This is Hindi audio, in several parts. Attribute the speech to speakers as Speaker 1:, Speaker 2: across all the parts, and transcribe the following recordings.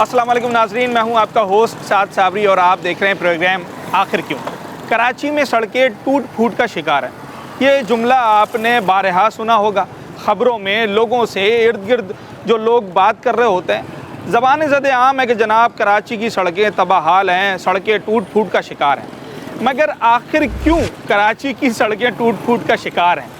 Speaker 1: अस्सलाम वालेकुम नाजरीन, मैं हूं आपका होस्ट साद साबरी और आप देख रहे हैं प्रोग्राम आखिर क्यों। कराची में सड़कें टूट फूट का शिकार हैं। ये जुमला आपने बारहा सुना होगा। ख़बरों में लोगों से इर्द गिर्द जो लोग बात कर रहे होते हैं, ज़बान ज़द आम है कि जनाब कराची की सड़कें तबाहाल हैं, सड़कें टूट फूट का शिकार हैं। मगर आखिर क्यों कराची की सड़कें टूट फूट का शिकार हैं?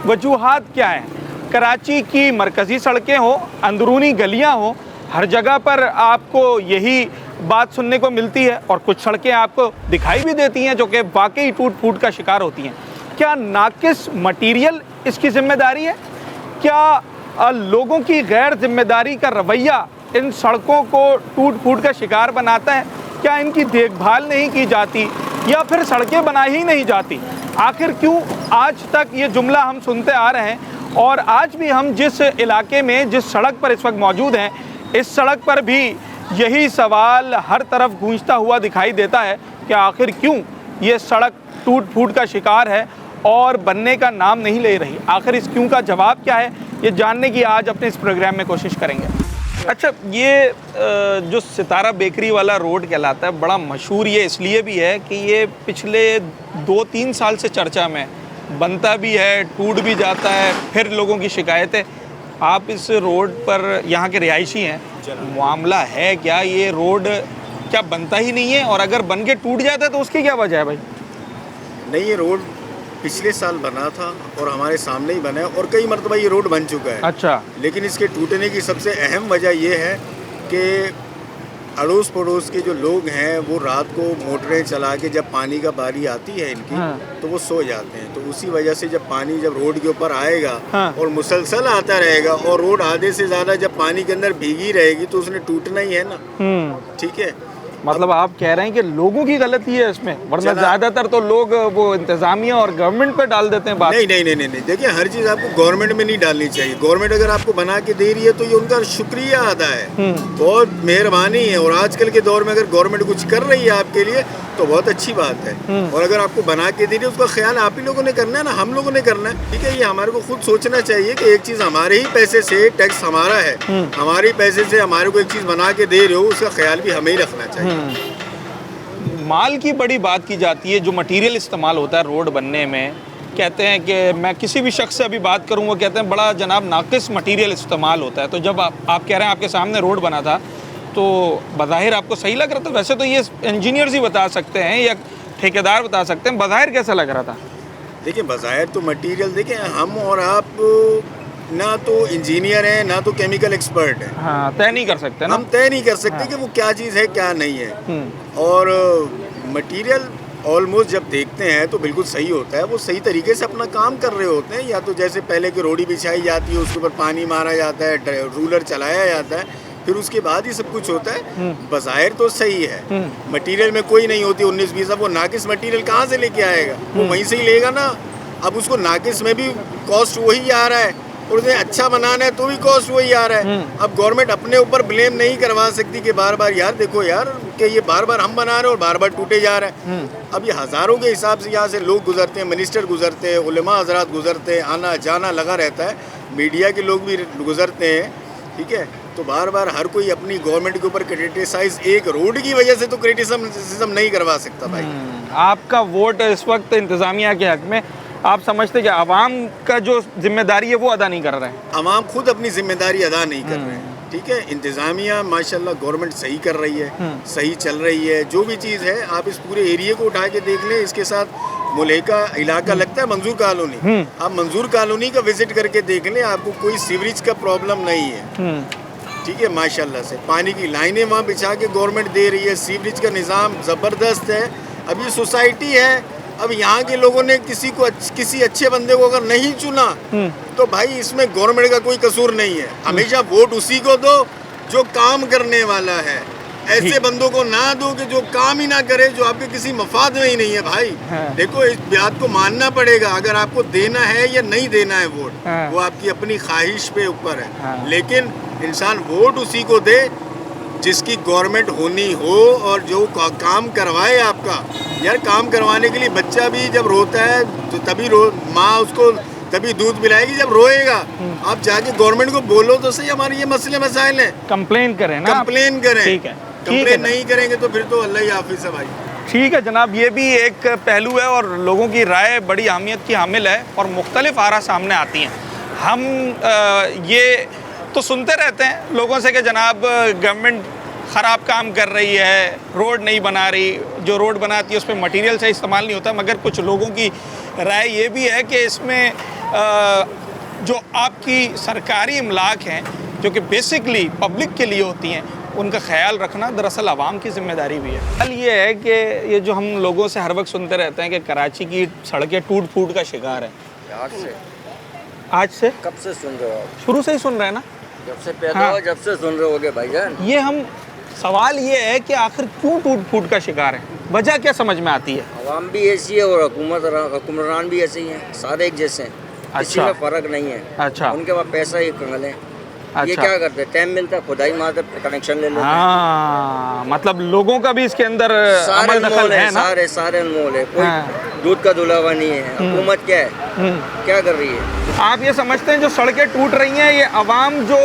Speaker 1: वजूहात क्या हैं? कराची की मरकज़ी सड़कें हों, अंदरूनी गलियाँ हों, हर जगह पर आपको यही बात सुनने को मिलती है और कुछ सड़कें आपको दिखाई भी देती हैं जो कि वाकई टूट फूट का शिकार होती हैं। क्या नाकिस मटीरियल इसकी ज़िम्मेदारी है? क्या लोगों की गैर जिम्मेदारी का रवैया इन सड़कों को टूट फूट का शिकार बनाता है? क्या इनकी देखभाल नहीं की जाती या फिर सड़कें बनाई ही नहीं जाती? आखिर क्यों आज तक ये जुमला हम सुनते आ रहे हैं और आज भी हम जिस इलाके में जिस सड़क पर इस वक्त मौजूद हैं, इस सड़क पर भी यही सवाल हर तरफ गूंजता हुआ दिखाई देता है कि आखिर क्यों ये सड़क टूट फूट का शिकार है और बनने का नाम नहीं ले रही। आखिर इस क्यों का जवाब क्या है, ये जानने की आज अपने इस प्रोग्राम में कोशिश करेंगे। अच्छा, ये जो सितारा बेकरी वाला रोड कहलाता है, बड़ा मशहूर ये इसलिए भी है कि ये पिछले 2-3 साल से चर्चा में बनता भी है, टूट भी जाता है, फिर लोगों की शिकायतें। आप इस रोड पर यहाँ के रिहायशी हैं, मामला है क्या? ये रोड क्या बनता ही नहीं है और अगर बन के टूट जाता है तो उसकी क्या वजह है भाई?
Speaker 2: नहीं, ये रोड पिछले साल बना था और हमारे सामने ही बना है और कई मरतबा ये रोड बन चुका है।
Speaker 1: अच्छा।
Speaker 2: लेकिन इसके टूटने की सबसे अहम वजह ये है कि अड़ोस पड़ोस के जो लोग हैं वो रात को मोटरें चला के जब पानी का बारी आती है इनकी, तो वो सो जाते हैं। तो उसी वजह से जब पानी जब रोड के ऊपर आएगा और मुसलसल आता रहेगा और रोड आधे से ज़्यादा जब पानी के अंदर भीगी रहेगी तो उसने टूटना ही है ना। ठीक है,
Speaker 1: मतलब आप कह रहे हैं कि लोगों की गलती है इसमें, वरना ज़्यादातर तो लोग वो इंतज़ामिया और गवर्नमेंट पे डाल देते हैं बात।
Speaker 2: नहीं, देखिए हर चीज़ आपको गवर्नमेंट में नहीं डालनी चाहिए। गवर्नमेंट अगर आपको बना के दे रही है तो ये उनका शुक्रिया अदा है, बहुत मेहरबानी है। और आजकल के दौर में अगर गवर्नमेंट कुछ कर रही है आपके लिए तो बहुत अच्छी बात है। और अगर आपको बना के दे रही है उसका ख्याल आप ही लोगों ने करना है ना, हम लोगों ने करना है। ठीक है, ये हमारे को खुद सोचना चाहिए कि एक चीज़ हमारे ही पैसे से, टैक्स हमारा है, हमारे ही पैसे से हमारे को एक चीज़ बना के दे रहे हो, उसका ख्याल भी हमें ही रखना चाहिए।
Speaker 1: माल की बड़ी बात की जाती है, जो मटेरियल इस्तेमाल होता है रोड बनने में। कहते हैं कि मैं किसी भी शख्स से अभी बात करूँ, वो कहते हैं बड़ा जनाब नाकिस मटेरियल इस्तेमाल होता है। तो जब आप कह रहे हैं आपके सामने रोड बना था तो बज़ाहिर आपको सही लग रहा था? वैसे तो ये इंजीनियर्स ही बता सकते हैं या ठेकेदार बता सकते हैं, बज़ाहिर कैसा लग रहा था?
Speaker 2: देखिए बज़ाहिर तो मटेरियल, देखिए हम और आप ना तो इंजीनियर हैं ना तो केमिकल एक्सपर्ट हैं।
Speaker 1: हाँ, तय नहीं कर सकते ना,
Speaker 2: हम तय नहीं कर सकते कि वो क्या चीज़ है क्या नहीं है। और मटेरियल ऑलमोस्ट जब देखते हैं तो बिल्कुल सही होता है, वो सही तरीके से अपना काम कर रहे होते हैं। या तो जैसे पहले की रोडी बिछाई जाती है, उसके ऊपर पानी मारा जाता है, रूलर चलाया जाता है, फिर उसके बाद ही सब कुछ होता है। बज़ाहिर तो सही है, मटेरियल में कोई नहीं होती 19-20। अब वो नाकिस मटेरियल कहाँ से लेके आएगा? वो वहीं से ही लेगा ना। अब उसको नाकिस में भी कॉस्ट वही आ रहा है और उसे अच्छा बनाना है तो भी कॉस्ट वही आ रहा है। अब गवर्नमेंट अपने ऊपर ब्लेम नहीं करवा सकती कि बार बार यार देखो यार कि ये बार बार हम बना रहे हैं और बार बार टूटे जा रहा है। अब ये हज़ारों के हिसाब से यहाँ से लोग गुजरते हैं, मिनिस्टर गुजरते हैं, उलेमा हजरात गुजरते हैं, आना जाना लगा रहता है, मीडिया के लोग भी गुजरते हैं। ठीक है, तो बार बार हर कोई अपनी गवर्नमेंट के ऊपर क्रिटिसाइज एक रोड की वजह से तो क्रिटिसिज्म नहीं करवा सकता भाई।
Speaker 1: आपका वोट इस वक्त इंतज़ामिया के हक में, आप समझते कि आवाम का जो जिम्मेदारी है वो अदा नहीं कर रहे हैं?
Speaker 2: आवाम खुद अपनी जिम्मेदारी अदा नहीं कर रहे हैं। ठीक है, इंतज़ामिया माशाल्लाह गवर्नमेंट सही कर रही है, सही चल रही है। जो भी चीज़ है आप इस पूरे एरिया को उठा के देख लें, इसके साथ मुलेका इलाका लगता है मंजूर कॉलोनी, आप मंजूर कॉलोनी का विजिट करके देख लें, आपको कोई सीवरेज का प्रॉब्लम नहीं है। ठीक है, माशाल्लाह से पानी की लाइनें वहाँ बिछा के गवर्नमेंट दे रही है, सीवरेज का निज़ाम ज़बरदस्त है। अब ये सोसाइटी है, अब यहाँ के लोगों ने किसी अच्छे बंदे को अगर नहीं चुना तो भाई इसमें गवर्नमेंट का कोई कसूर नहीं है। हमेशा वोट उसी को दो जो काम करने वाला है, ऐसे बंदों को ना दो कि जो काम ही ना करे, जो आपके किसी मफाद में ही नहीं है भाई। देखो इस बात को मानना पड़ेगा, अगर आपको देना है या नहीं देना है वोट, वो आपकी अपनी ख्वाहिश पे ऊपर है। लेकिन इंसान वोट उसी को दे जिसकी गवर्नमेंट होनी हो और जो काम करवाए आपका। यार काम करवाने के लिए बच्चा भी जब रोता है तो तभी माँ उसको तभी दूध पिलाएगी जब रोएगा। आप जाके गवर्नमेंट को बोलो तो सही, हमारे ये मसले मसाइल हैं,
Speaker 1: कंप्लेन करें ना,
Speaker 2: कंप्लेन करें।
Speaker 1: ठीक है,
Speaker 2: कंप्लेन नहीं करेंगे तो फिर तो अल्लाह ही हाफिज़ है भाई।
Speaker 1: ठीक है जनाब, ये भी एक पहलू है और लोगों की राय बड़ी अहमियत की हामिल है और मुख्तलिफ आरा सामने आती हैं। हम ये तो सुनते रहते हैं लोगों से कि जनाब गवर्नमेंट ख़राब काम कर रही है, रोड नहीं बना रही, जो रोड बनाती है उस पर मटीरियल से इस्तेमाल नहीं होता। मगर कुछ लोगों की राय ये भी है कि इसमें जो आपकी सरकारी इमलाक हैं जो कि बेसिकली पब्लिक के लिए होती हैं, उनका ख्याल रखना दरअसल आवाम की जिम्मेदारी भी है। हल ये है कि ये जो हम लोगों से हर वक्त सुनते रहते हैं कि कराची की सड़कें टूट फूट का शिकार है। आज से
Speaker 3: कब से सुन रहे हो आप?
Speaker 1: शुरू से ही सुन रहे हैं ना?
Speaker 3: जब से पैदा
Speaker 1: हाँ।
Speaker 3: हुआ जब से सुन रहे होगे भाईजान।
Speaker 1: ये हम सवाल ये है कि आखिर क्यों टूट फूट का शिकार है, वजह क्या समझ में आती है?
Speaker 3: आवाम भी ऐसी है और हुक्मरान भी ऐसे ही हैं, सारे एक जैसे हैं, किसी
Speaker 1: अच्छा।
Speaker 3: में फ़र्क नहीं है।
Speaker 1: अच्छा।
Speaker 3: उनके पास पैसा ही कंगल है। ये
Speaker 1: अच्छा।
Speaker 3: क्या करते हैं, टाइम मिलता है खुदाई मारते कनेक्शन ले लेते हैं।
Speaker 1: हाँ, मतलब लोगों का भी इसके अंदर
Speaker 3: सारे
Speaker 1: अमल दखल
Speaker 3: अनमोल
Speaker 1: है
Speaker 3: है,
Speaker 1: ना?
Speaker 3: सारे अनमोल है। कोई
Speaker 1: हाँ।
Speaker 3: दूध का धुलावा नहीं है। हुकूमत क्या है, क्या कर रही है?
Speaker 1: आप ये समझते हैं जो सड़कें टूट रही हैं ये अवाम जो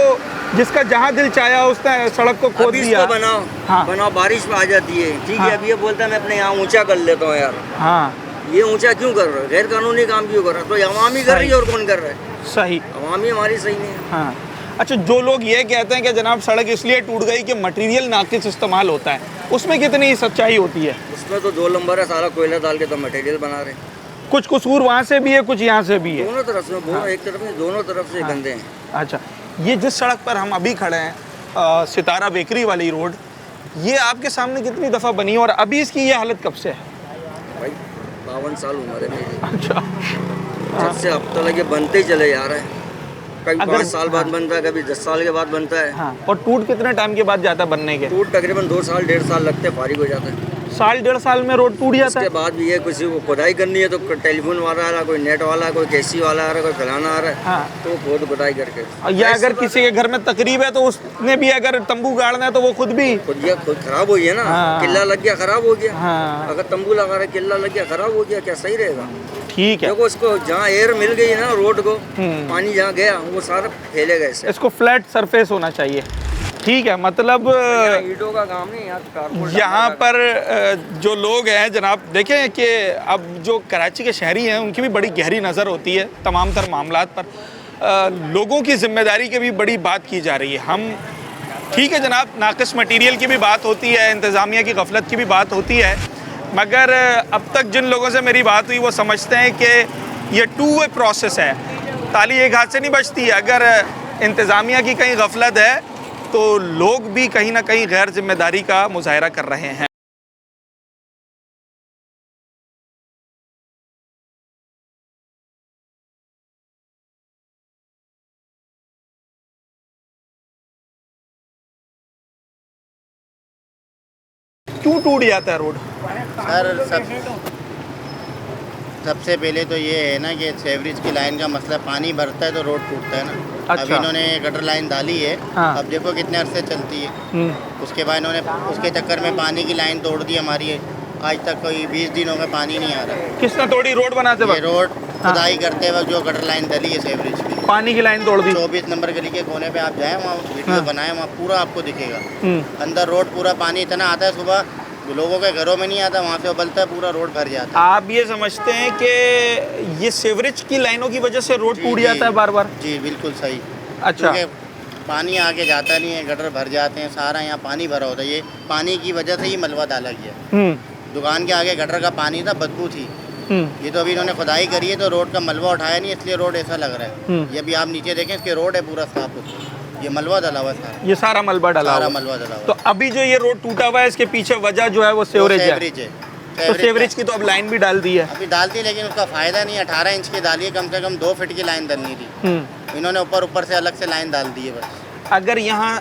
Speaker 1: जिसका जहाँ दिल चाहा उसने सड़क को खोद
Speaker 3: अभी
Speaker 1: दिया।
Speaker 3: इसको बनाओ,
Speaker 1: हाँ।
Speaker 3: बनाओ, बारिश में आ जाती है, ठीक
Speaker 1: हाँ।
Speaker 3: है। अभी ये बोलता है मैं अपने यहाँ ऊंचा कर लेता हूँ यार।
Speaker 1: हाँ,
Speaker 3: ये ऊंचा क्यों कर रहा है? गैर कानूनी काम क्यों कर रहा है? तो ये अवाम ही कर रही है और कौन कर रहा है?
Speaker 1: सही।
Speaker 3: अवाम ही हमारी सही नहीं है।
Speaker 1: हाँ, अच्छा, जो लोग ये कहते हैं कि जनाब सड़क इसलिए टूट गई कि मटेरियल नाकिस इस्तेमाल होता है, उसमें कितनी सच्चाई होती है?
Speaker 3: उसमें तो 2 नंबर है, सारा कोयला डाल के तो मटेरियल बना रहे हैं।
Speaker 1: कुछ कसूर वहाँ से भी है, कुछ यहाँ से भी है।
Speaker 3: दोनों तरफ से, एक तरफ नहीं, दोनों तरफ से गंदे हैं।
Speaker 1: अच्छा, ये जिस सड़क पर हम अभी खड़े हैं सितारा बेकरी वाली रोड, ये आपके सामने कितनी दफ़ा बनी और अभी इसकी ये हालत कब से है?
Speaker 3: भाई 52 साल उम्र है मेरी,
Speaker 1: अच्छा।
Speaker 3: जब से अब तक ये बनते ही चले जा रहे हैं। कभी
Speaker 1: अगर-
Speaker 3: 5 साल बाद बनता है, कभी 10 साल के बाद बनता है।
Speaker 1: हाँ, और टूट कितने टाइम के बाद जाता है बनने के?
Speaker 3: टूट तकरीबन 2 साल 1.5 साल लगते हैं, फारिग हो जाता है।
Speaker 1: साल 1.5 साल में रोड टूट जाता
Speaker 3: उसके
Speaker 1: है?
Speaker 3: बाद भी ये किसी को खुदाई करनी है तो टेलीफोन वाला आ रहा, कोई नेट वाला, कोई केसी वाला आ रहा, कोई फलाना आ रहा है,
Speaker 1: हाँ।
Speaker 3: तो खुद खुदाई करके।
Speaker 1: और या अगर किसी के घर में तकरीब है तो उसने भी अगर तंबू गाड़ना है तो वो खुद भी।
Speaker 3: खुद खराब हो गया ना।
Speaker 1: हाँ।
Speaker 3: किला लग गया, खराब हो गया।
Speaker 1: हाँ,
Speaker 3: अगर तंबू लगा रहे, किला लग गया, खराब हो गया, क्या सही रहेगा?
Speaker 1: ठीक है।
Speaker 3: देखो इसको जहाँ एयर मिल गई ना रोड को, पानी जहाँ गया वो सारा फैलेगा इससे।
Speaker 1: इसको फ्लैट सरफेस होना चाहिए। ठीक है, मतलब
Speaker 3: ईंटों का काम नहीं, यहाँ कार्बोरेट
Speaker 1: यहाँ पर जो लोग हैं जनाब, देखें कि अब जो कराची के शहरी हैं उनकी भी बड़ी गहरी नज़र होती है तमाम तर मामलात पर। लोगों की ज़िम्मेदारी की भी बड़ी बात की जा रही है। हम ठीक है जनाब, नाक़िस मटीरियल की भी बात होती है, इंतज़ामिया की गफलत की भी बात होती है, मगर अब तक जिन लोगों से मेरी बात हुई वो समझते हैं कि ये 2 वे प्रोसेस है, ताली एक हाथ से नहीं बचती है। अगर इंतज़ामिया की कहीं गफलत है तो लोग भी कहीं ना कहीं गैर जिम्मेदारी का मुजाहरा कर रहे हैं। क्यों टूट जाता है रोड?
Speaker 4: सर सबसे पहले तो ये है ना कि सेवरेज की लाइन का मसला, पानी भरता है तो रोड टूटता है ना।
Speaker 1: अच्छा।
Speaker 4: अभी इन्होंने गटर लाइन डाली है,
Speaker 1: हाँ।
Speaker 4: अब देखो कितने अरसे चलती है। उसके बाद इन्होंने उसके चक्कर में पानी की लाइन तोड़ दी हमारी। आज तक कोई 20 दिन हो गए पानी नहीं आ रहा।
Speaker 1: किसने तोड़ी रोड बनाते
Speaker 4: ये
Speaker 1: वक्त?
Speaker 4: रोड खुदाई करते वक्त जो गटर लाइन डली है सेवरेज की,
Speaker 1: पानी की लाइन तोड़ दी।
Speaker 4: 24 नंबर गली के कोने पे आप जाए, वहाँ वीडियो
Speaker 1: हाँ।
Speaker 4: बनाए, वहाँ पूरा आपको दिखेगा।
Speaker 1: हम्म।
Speaker 4: अंदर रोड पूरा पानी इतना आता है, सुबह लोगों के घरों में नहीं आता, वहाँ से उबलता है, पूरा रोड भर जाता है।
Speaker 1: आप ये समझते हैं कि ये सीवरेज की लाइनों की वजह से रोड
Speaker 4: जी,
Speaker 1: टूट
Speaker 4: जी।
Speaker 1: जाता है बार बार?
Speaker 4: जी बिल्कुल सही।
Speaker 1: अच्छा।
Speaker 4: क्योंकि पानी आगे जाता नहीं है, गटर भर जाते हैं, सारा यहाँ पानी भरा होता है। ये पानी की वजह से ही मलबा डाला गया। दुकान के आगे गटर का पानी था, बदबू थी। ये तो अभी इन्होंने खुदाई करी है तो रोड का मलबा उठाया नहीं, इसलिए रोड ऐसा लग रहा है। ये भी आप नीचे देखें, इसके रोड है पूरा साफ, ये मलबा डला हुआ है सारा,
Speaker 1: ये सारा मलबा डाला
Speaker 4: सारा
Speaker 1: हुआ।
Speaker 4: मलबा डला हुआ
Speaker 1: तो अभी जो ये रोड टूटा हुआ है इसके पीछे वजह जो है वो सीवरेज है।
Speaker 4: सेवरेज है।
Speaker 1: तो सीवरेज की तो अब लाइन भी डाल दी है।
Speaker 4: अभी डालती, लेकिन उसका फायदा नहीं है। 18 इंच की डाली है, कम से कम 2 फीट की लाइन डलनी थी। इन्होंने ऊपर से अलग से लाइन डाल दी है बस।
Speaker 1: अगर यहाँ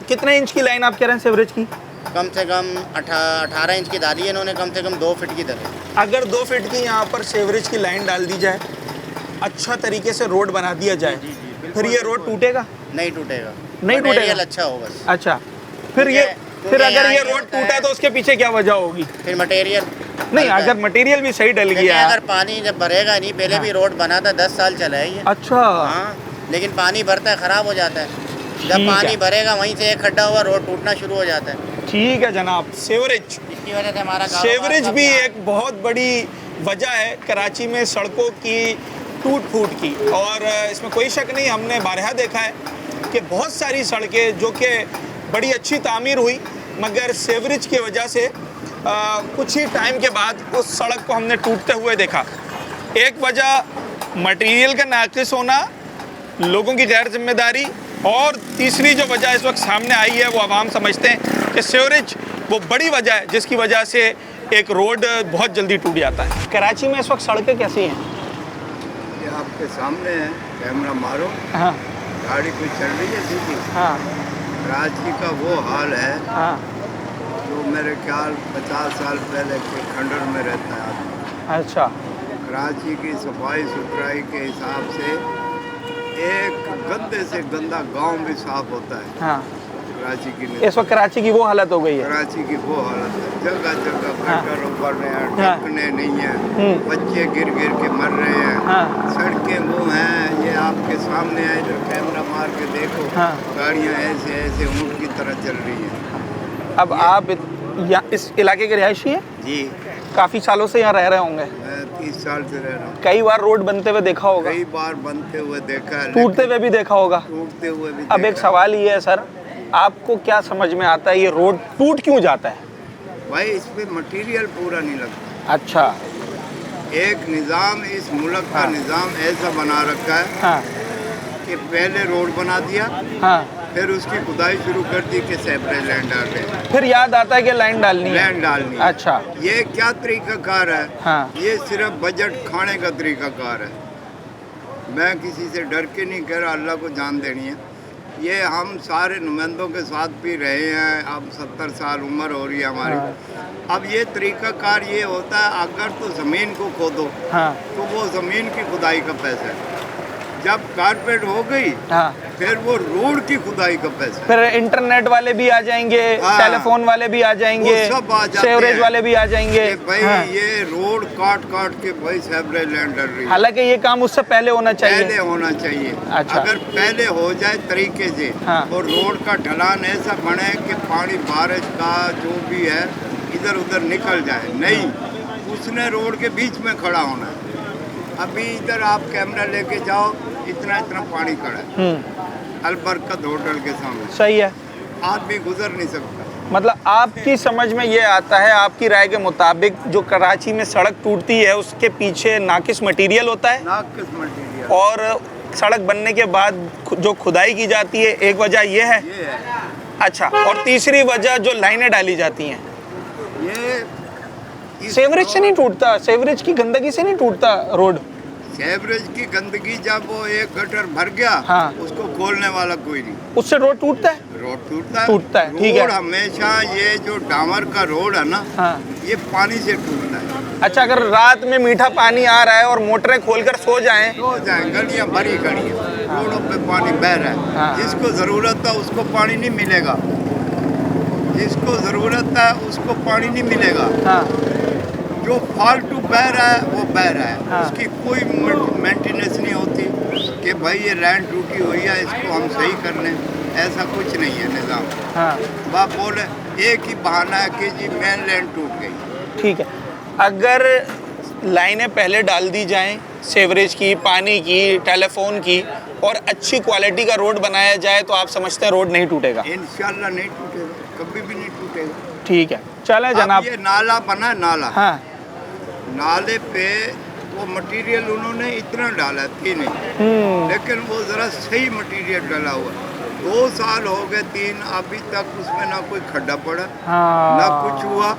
Speaker 1: कितने इंच की लाइन आप कह रहे हैं सीवरेज की?
Speaker 4: कम से कम 18 इंच की डाली है इन्होंने, कम से कम 2 फीट की डाली।
Speaker 1: अगर 2 फीट की यहाँ पर सीवरेज की लाइन डाल दी जाए, अच्छा तरीके से रोड बना दिया जाए, फिर ये रोड टूटेगा?
Speaker 4: नहीं टूटेगा,
Speaker 1: नहीं
Speaker 4: मटेरियल
Speaker 1: टूटेगा?
Speaker 4: अच्छा हो बस।
Speaker 1: अच्छा, फिर ये फिर
Speaker 4: ये
Speaker 1: अगर
Speaker 4: यहाँ
Speaker 1: ये
Speaker 4: ये
Speaker 1: रोड
Speaker 4: होता है।
Speaker 1: टूटा तो उसके पीछे क्या वजह होगी?
Speaker 4: फिर मटेरियल
Speaker 1: नहीं, अगर मटेरियल भी सही डल
Speaker 4: देखिए,
Speaker 1: गया।
Speaker 4: अगर पानी जब भरेगा नहीं, पहले भी रोड बना था, 10 साल चला है ये।
Speaker 1: अच्छा,
Speaker 4: हाँ, लेकिन पानी भरता है, खराब हो जाता है।
Speaker 1: ठीक
Speaker 4: जब
Speaker 1: है।
Speaker 4: पानी भरेगा वहीं से एक खड्डा हुआ, रोड टूटना शुरू हो जाता है।
Speaker 1: ठीक है जनाब। सेवरेज,
Speaker 4: इसकी वजह से हमारा कारोबार
Speaker 1: सेवरेज
Speaker 4: काफी
Speaker 1: भी
Speaker 4: यहाँ-
Speaker 1: एक बहुत बड़ी वजह है कराची में सड़कों की टूट फूट की, और इसमें कोई शक नहीं, हमने बारहा देखा है कि बहुत सारी सड़कें जो कि बड़ी अच्छी तामीर हुई मगर सेवरेज की वजह से कुछ ही टाइम के बाद उस सड़क को हमने टूटते हुए देखा। एक वजह मटेरियल का नाकिस होना, लोगों की गैर जिम्मेदारी, और तीसरी जो वजह इस वक्त सामने आई है वो आवाम समझते हैं कि सीवरेज वो बड़ी वजह है जिसकी वजह से एक रोड बहुत जल्दी टूट जाता है। कराची में इस वक्त सड़कें कैसी हैं?
Speaker 5: ये आपके सामने है, कैमरा मारो,
Speaker 1: हाँ
Speaker 5: गाड़ी कोई चल रही है सीधी।
Speaker 1: हाँ
Speaker 5: कराची का वो हाल है
Speaker 1: हाँ।
Speaker 5: जो मेरे ख्याल 50 साल पहले के खंडर में रहता है आदमी।
Speaker 1: अच्छा।
Speaker 5: कराची की सफाई सुथराई के हिसाब से एक गंदे से गंदा गांव भी साफ होता है
Speaker 1: हाँ,
Speaker 5: कराची की नहीं।
Speaker 1: इस वक्त कराची की वो हालत हो गई है।
Speaker 5: कराची की वो हालत है, जगह जगह
Speaker 1: हाँ।
Speaker 5: गटर ऊपर रहे हैं,
Speaker 1: हाँ।
Speaker 5: ढकने नहीं है,
Speaker 1: हम्म।
Speaker 5: बच्चे गिर गिर के मर रहे हैं।
Speaker 1: हाँ।
Speaker 5: सड़कें वो हैं, ये आपके सामने है, इधर कैमरा मार के देखो,
Speaker 1: हाँ।
Speaker 5: गाड़ियाँ ऐसे ऐसे ऊँट की तरह चल रही हैं।
Speaker 1: अब आप इस इलाके के रिहायशी हैं?
Speaker 5: जी,
Speaker 1: काफ़ी सालों से यहाँ रह रहे होंगे।
Speaker 5: मैं 30 साल से रह रहा हूँ।
Speaker 1: कई बार रोड बनते हुए देखा होगा,
Speaker 5: कई बार बनते हुए देखा है,
Speaker 1: टूटते
Speaker 5: लेकिन
Speaker 1: हुए भी देखा होगा।
Speaker 5: टूटते हुए भी
Speaker 1: अब एक
Speaker 5: देखा है।
Speaker 1: सवाल ये है सर, आपको क्या समझ में आता है ये रोड टूट क्यों जाता है?
Speaker 5: भाई इस पे मटेरियल पूरा नहीं लगता।
Speaker 1: अच्छा।
Speaker 5: एक निज़ाम, इस मुल्क का
Speaker 1: हाँ।
Speaker 5: निज़ाम ऐसा बना रखा है
Speaker 1: हाँ
Speaker 5: कि पहले रोड बना दिया,
Speaker 1: हाँ,
Speaker 5: फिर उसकी खुदाई शुरू कर दी कि सेपरेट लैंड डाल रहे,
Speaker 1: फिर याद आता है कि लाइन डालनी है।
Speaker 5: लैंड डालनी है।
Speaker 1: अच्छा।
Speaker 5: ये क्या तरीकाकार है?
Speaker 1: हाँ।
Speaker 5: ये सिर्फ बजट खाने का तरीकाकार है। मैं किसी से डर के नहीं कह रहा, अल्लाह को जान देनी है। ये हम सारे नुमाइंदों के साथ भी रहे हैं, अब 70 साल उम्र हो रही है हमारी। अब ये तरीकाकार ये होता है, अगर तो ज़मीन को खोदो
Speaker 1: हाँ
Speaker 5: तो वो ज़मीन की खुदाई का पैसा है। जब कारपेट हो गई
Speaker 1: हाँ,
Speaker 5: फिर वो रोड की खुदाई का पैसा है।
Speaker 1: फिर इंटरनेट वाले भी आ जाएंगे,
Speaker 5: हाँ।
Speaker 1: टेलीफोन वाले भी आ जाएंगे,
Speaker 5: वो सब आ जाते
Speaker 1: सेवरेज
Speaker 5: हैं।
Speaker 1: वाले भी आ जाएंगे।
Speaker 5: कि भाई
Speaker 1: हाँ।
Speaker 5: ये रोड काट काट के भाई सेपरेट लैंड डल रही है।
Speaker 1: हालांकि ये काम उससे पहले होना
Speaker 5: पहले
Speaker 1: चाहिए।
Speaker 5: होना चाहिए।
Speaker 1: अच्छा।
Speaker 5: अगर पहले हो जाए तरीके से
Speaker 1: हाँ।
Speaker 5: और रोड का ढलान ऐसा बने कि पानी बारिश का जो भी है इधर उधर निकल जाए, नहीं उसने रोड के बीच में खड़ा होना है। अभी इधर आप कैमरा लेके जाओ, इतना इतना पानी खड़ा है अलबरकत होटल के सामने,
Speaker 1: सही है।
Speaker 5: आदमी गुजर नहीं सकता।
Speaker 1: मतलब आपकी समझ में ये आता है, आपकी राय के मुताबिक जो कराची में सड़क टूटती है उसके पीछे नाकिस मटेरियल होता है,
Speaker 5: नाकिस मटीरियल
Speaker 1: और सड़क बनने के बाद जो खुदाई की जाती है, एक वजह ये है।
Speaker 5: ये है।
Speaker 1: अच्छा, और तीसरी वजह जो लाइनें डाली जाती हैं,
Speaker 5: ये इस
Speaker 1: सेवरेज से नहीं टूटता, सेवरेज की गंदगी से नहीं टूटता रोड।
Speaker 5: सेवरेज की गंदगी जब वो एक गटर भर गया,
Speaker 1: हाँ।
Speaker 5: उसको खोलने वाला कोई नहीं,
Speaker 1: उससे रोड टूटता है।
Speaker 5: रोड टूटता है।
Speaker 1: टूटता है, ठीक है।
Speaker 5: रोड हमेशा ये जो डामर का रोड है ना,
Speaker 1: हाँ।
Speaker 5: ये पानी से टूटता है।
Speaker 1: अच्छा, अगर रात में मीठा पानी आ रहा है और मोटरें खोलकर सो जाएं,
Speaker 5: हो जाए, गलियां भरी खड़ी हैं, रोडों पे पानी बह रहा है।
Speaker 1: हाँ।
Speaker 5: जिसको ज़रूरत है उसको पानी नहीं मिलेगा, जिसको ज़रूरत है उसको पानी नहीं मिलेगा।
Speaker 1: हाँ
Speaker 5: जो फालतू बह रहा है वो बह रहा है।
Speaker 1: हाँ।
Speaker 5: उसकी कोई मेंटेनेंस नहीं होती कि भाई ये लाइन टूटी हुई है, इसको हम सही कर लें, ऐसा कुछ नहीं है निज़ाम।
Speaker 1: हाँ,
Speaker 5: बाप बोले एक ही बहाना है कि जी मेन लाइन टूट गई।
Speaker 1: ठीक है। अगर लाइनें पहले डाल दी जाएं, सेवरेज की, पानी की, टेलीफोन की, और अच्छी क्वालिटी का रोड बनाया जाए, तो आप समझते हैं रोड नहीं टूटेगा?
Speaker 5: इंशाल्लाह नहीं टूटेगा, कभी भी नहीं टूटेगा।
Speaker 1: ठीक है, चलें
Speaker 5: अब
Speaker 1: जनाब।
Speaker 5: ये नाला बना है, नाला,
Speaker 1: हाँ
Speaker 5: नाले पे वो मटेरियल उन्होंने इतना डाला थी नहीं, लेकिन वो ज़रा सही मटेरियल डाला हुआ है। 2 साल हो गए, 3, अभी तक उसमें ना कोई खड्डा पड़ा,
Speaker 1: हाँ,
Speaker 5: ना कुछ हुआ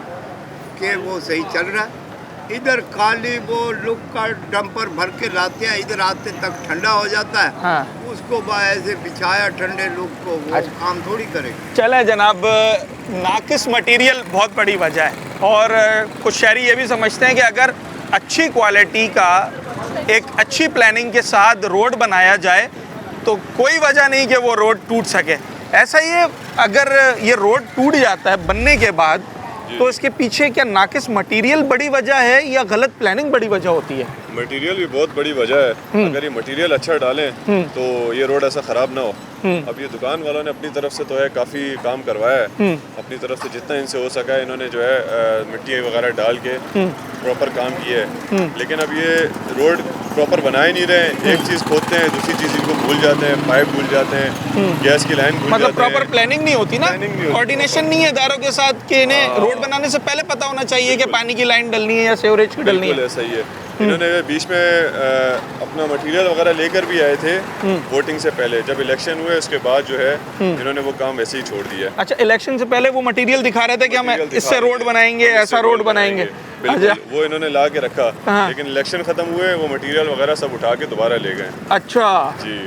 Speaker 5: कि वो सही चल रहा है। इधर खाली वो लुक का डंपर भर के लाते हैं, इधर आते तक ठंडा हो जाता है।
Speaker 1: हाँ।
Speaker 5: उसको ऐसे बिछाया ठंडे लुक को, वो
Speaker 1: अच्छा।
Speaker 5: काम थोड़ी करेगा।
Speaker 1: चले जनाब, नाकिस मटेरियल बहुत बड़ी वजह है, और कुछ शहरी ये भी समझते हैं कि अगर अच्छी क्वालिटी का एक अच्छी प्लानिंग के साथ रोड बनाया जाए तो कोई वजह नहीं कि वो रोड टूट सके। ऐसा ये अगर ये रोड टूट जाता है बनने के बाद, तो इसके पीछे क्या नाकिस मटेरियल बड़ी वजह है या गलत प्लानिंग बड़ी वजह होती है?
Speaker 6: मटेरियल भी बहुत बड़ी वजह है। अगर ये मटेरियल अच्छा डालें तो ये रोड ऐसा ख़राब ना हो। अब ये दुकान वालों ने अपनी तरफ से तो है काफ़ी काम करवाया है, अपनी तरफ से जितना इनसे हो सका है इन्होंने जो है मिट्टी वगैरह डाल के प्रॉपर काम किया है। लेकिन अब ये रोड प्रॉपर बनाए नहीं रहे, एक चीज़ खोदते हैं दूसरी चीज़ इनको भूल जाते हैं, पाइप भूल जाते हैं, गैस की लाइन भूल
Speaker 1: मतलब
Speaker 6: जाते हैं।
Speaker 1: प्रॉपर प्लानिंग नहीं होती ना,
Speaker 6: Planning नहीं होती।
Speaker 1: कोऑर्डिनेशन नहीं है इदारों के साथ कि इन्हें रोड बनाने से पहले पता होना चाहिए कि पानी की लाइन डलनी है या सीवरेज की डलनी
Speaker 6: बिल्कुल
Speaker 1: है।
Speaker 6: ऐसा ही है। इन्होंने बीच में अपना मटेरियल वगैरह लेकर भी आए थे वोटिंग से पहले, जब इलेक्शन हुए उसके बाद जो है इन्होंने वो काम वैसे ही छोड़ दिया।
Speaker 1: अच्छा, इलेक्शन से पहले वो मटेरियल दिखा रहे थे कि हम
Speaker 6: मटेरियल दिखा
Speaker 1: इससे
Speaker 6: रहे
Speaker 1: रोड
Speaker 6: थे,
Speaker 1: बनाएंगे,
Speaker 6: हम
Speaker 1: ऐसा
Speaker 6: इससे
Speaker 1: रोड बनाएंगे।
Speaker 6: बिल्कुल,
Speaker 1: अच्छा,
Speaker 6: वो इन्होंने ला के रखा,
Speaker 1: हाँ।
Speaker 6: लेकिन इलेक्शन खत्म हुए वो मटेरियल वगैरह सब उठा के दोबारा ले गए।
Speaker 1: अच्छा,
Speaker 6: जी,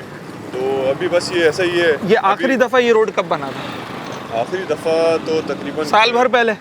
Speaker 6: तो अभी बस ये ऐसा ही है।
Speaker 1: ये आखिरी दफा ये रोड कब बना था?
Speaker 6: आखिरी दफा तो तकरीबन
Speaker 1: साल भर पहले।